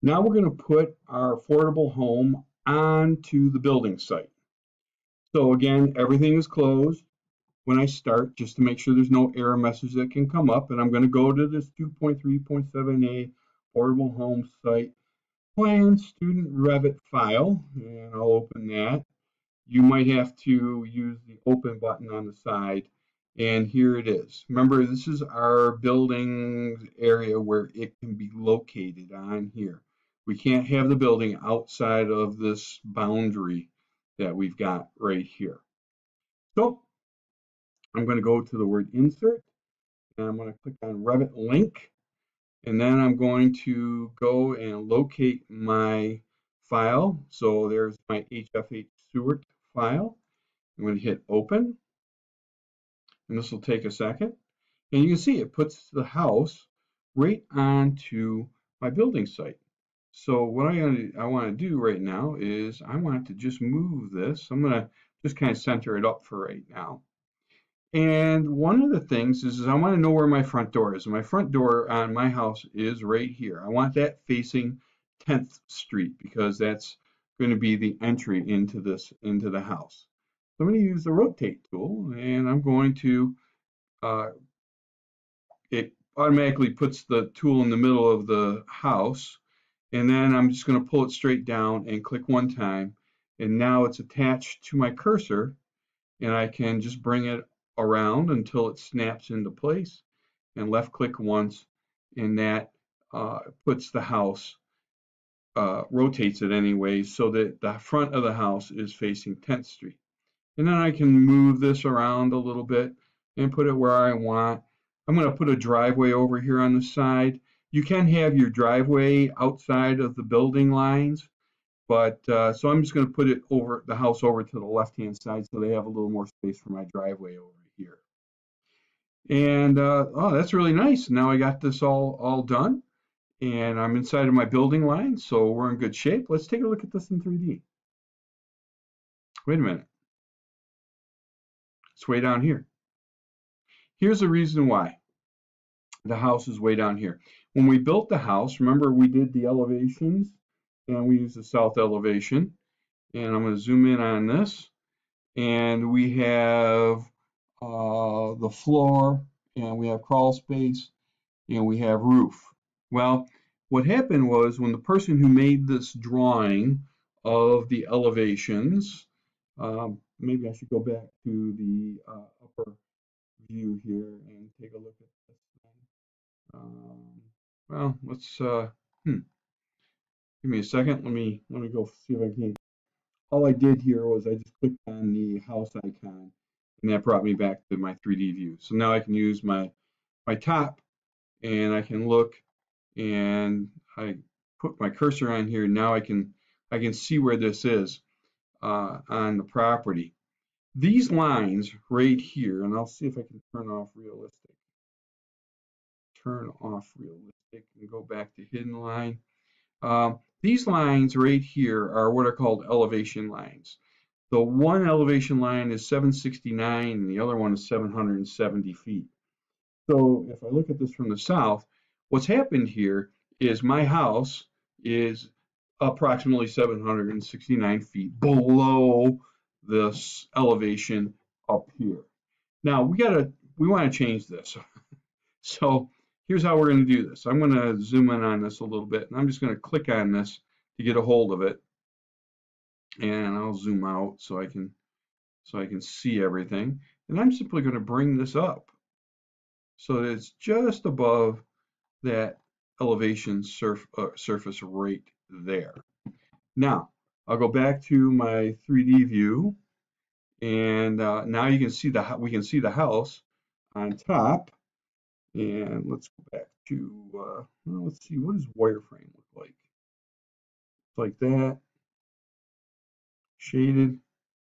Now we're going to put our affordable home onto the building site. So again, everything is closed when I start, just to make sure there's no error message that can come up. And I'm going to go to this 2.3.7a affordable home site plan student Revit file, and I'll open that. You might have to use the open button on the side, and here it is. Remember, this is our building area where it can be located on here. We can't have the building outside of this boundary that we've got right here. So I'm going to go to the word insert, and I'm going to click on Revit Link, and then I'm going to go and locate my file. So there's my HFH Stewart file. I'm going to hit open, and this will take a second. And you can see it puts the house right onto my building site. So what I want to do right now is I want to just move this. I'm going to just kind of center it up for right now. And one of the things is I want to know where my front door is. My front door on my house is right here. I want that facing 10th Street because that's going to be the entry into the house. So I'm going to use the rotate tool, and I'm going to it automatically puts the tool in the middle of the house, and then I'm just going to pull it straight down and click one time, and now it's attached to my cursor, and I can just bring it around until it snaps into place, and left click once, and that puts the house, rotates it anyway, so that the front of the house is facing 10th Street. And then I can move this around a little bit and put it where I want. I'm going to put a driveway over here on the side. You can have your driveway outside of the building lines, but so I'm just going to put it over the house over to the left-hand side so they have a little more space for my driveway over here. And oh, that's really nice. Now I got this all done, and I'm inside of my building line, so we're in good shape. Let's take a look at this in 3D. Wait a minute. It's way down here. Here's the reason why the house is way down here. When we built the house, remember we did the elevations, and we used the south elevation. And I'm going to zoom in on this, and we have the floor, and we have crawl space, and we have roof. Well, what happened was when the person who made this drawing of the elevations, maybe I should go back to the upper view here and take a look at this thing. Well, let's give me a second. Let me go see if I can. All I did here was I just clicked on the house icon, and that brought me back to my 3D view. So now I can use my top, and I can look, and I put my cursor on here. Now I can see where this is on the property. These lines right here, and I'll see if I can turn off realistic. Turn off realistic and go back to hidden line. These lines right here are what are called elevation lines. The one elevation line is 769 and the other one is 770 feet. So if I look at this from the south, what's happened here is my house is approximately 769 feet below this elevation up here. Now we want to change this. So here's how we're going to do this. I'm going to zoom in on this a little bit, and I'm just going to click on this to get a hold of it. And I'll zoom out so I can see everything. And I'm simply going to bring this up so that it's just above that elevation surface right there. Now I'll go back to my 3D view, and now you can see we can see the house on top. And let's go back to well, let's see, what does wireframe look like? It's like that. Shaded.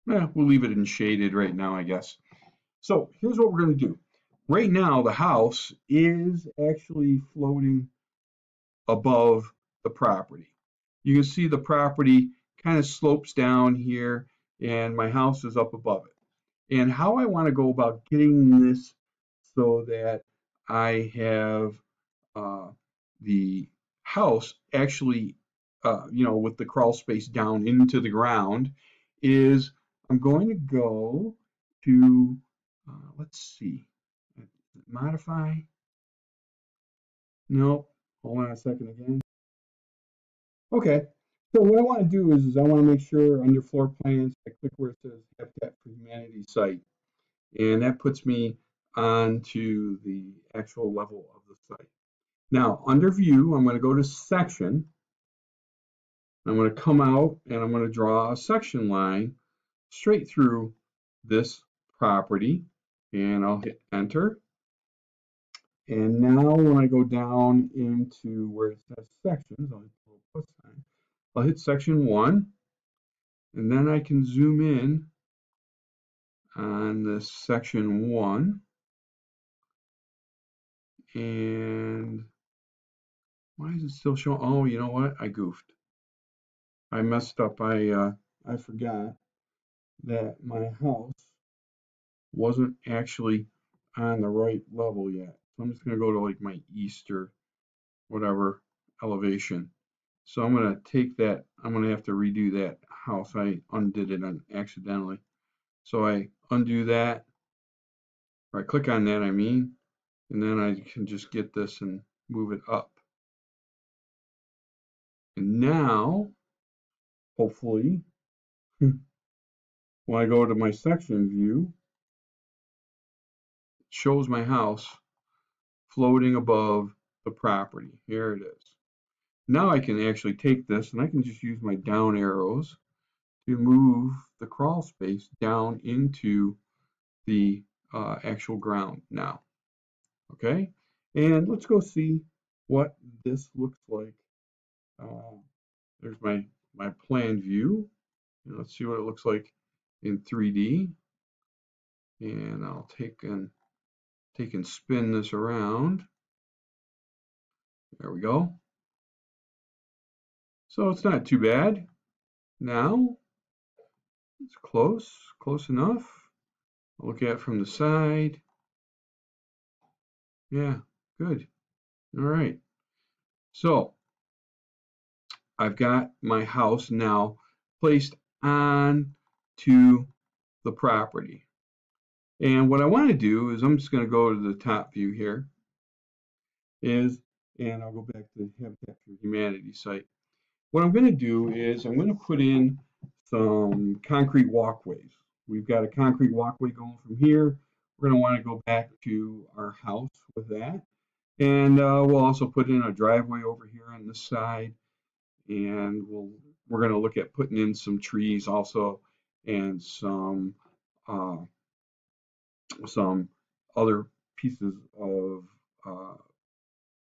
We'll leave it in shaded right now, I guess. So here's what we're going to do. Right now, the house is actually floating above the property. You can see the property kind of slopes down here, and my house is up above it. And how I want to go about getting this so that I have the house actually, with the crawl space down into the ground, is I'm going to go to, let's see, modify. No, hold on a second again. Okay, so what I want to do is I want to make sure under floor plans, I click where it says Habitat for Humanity site, and that puts me onto the actual level of the site. Now, under view, I'm going to go to section. I'm going to come out and I'm going to draw a section line straight through this property, and I'll hit enter. And now when I go down into where it says sections, I'll hit section 1, and then I can zoom in on this section 1. And why is it still showing? Oh, you know what? I goofed. I messed up. I forgot that my house wasn't actually on the right level yet. So I'm just going to go to like my east or whatever elevation. So I'm going to take that. I'm going to have to redo that house. I undid it accidentally. So I undo that, or I click on that, and then I can just get this and move it up. And now, hopefully, when I go to my section view, it shows my house floating above the property. Here it is. Now I can actually take this and I can just use my down arrows to move the crawl space down into the actual ground now. Okay, and let's go see what this looks like. There's my plan view. And let's see what it looks like in 3D. And I'll take and spin this around. There we go. So it's not too bad. Now it's close enough. I'll look at it from the side. Yeah, good. All right. So I've got my house now placed on to the property. And what I want to do is I'm just going to go to the top view here, and I'll go back to the Habitat for Humanity site. What I'm going to do is I'm going to put in some concrete walkways. We've got a concrete walkway going from here. We're going to want to go back to our house with that. And we'll also put in a driveway over here on this side. And we're going to look at putting in some trees also, and some other pieces of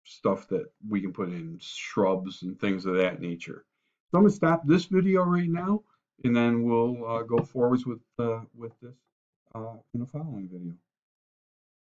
stuff that we can put in, shrubs and things of that nature. So I'm going to stop this video right now, and then we'll go forwards with this in the following video.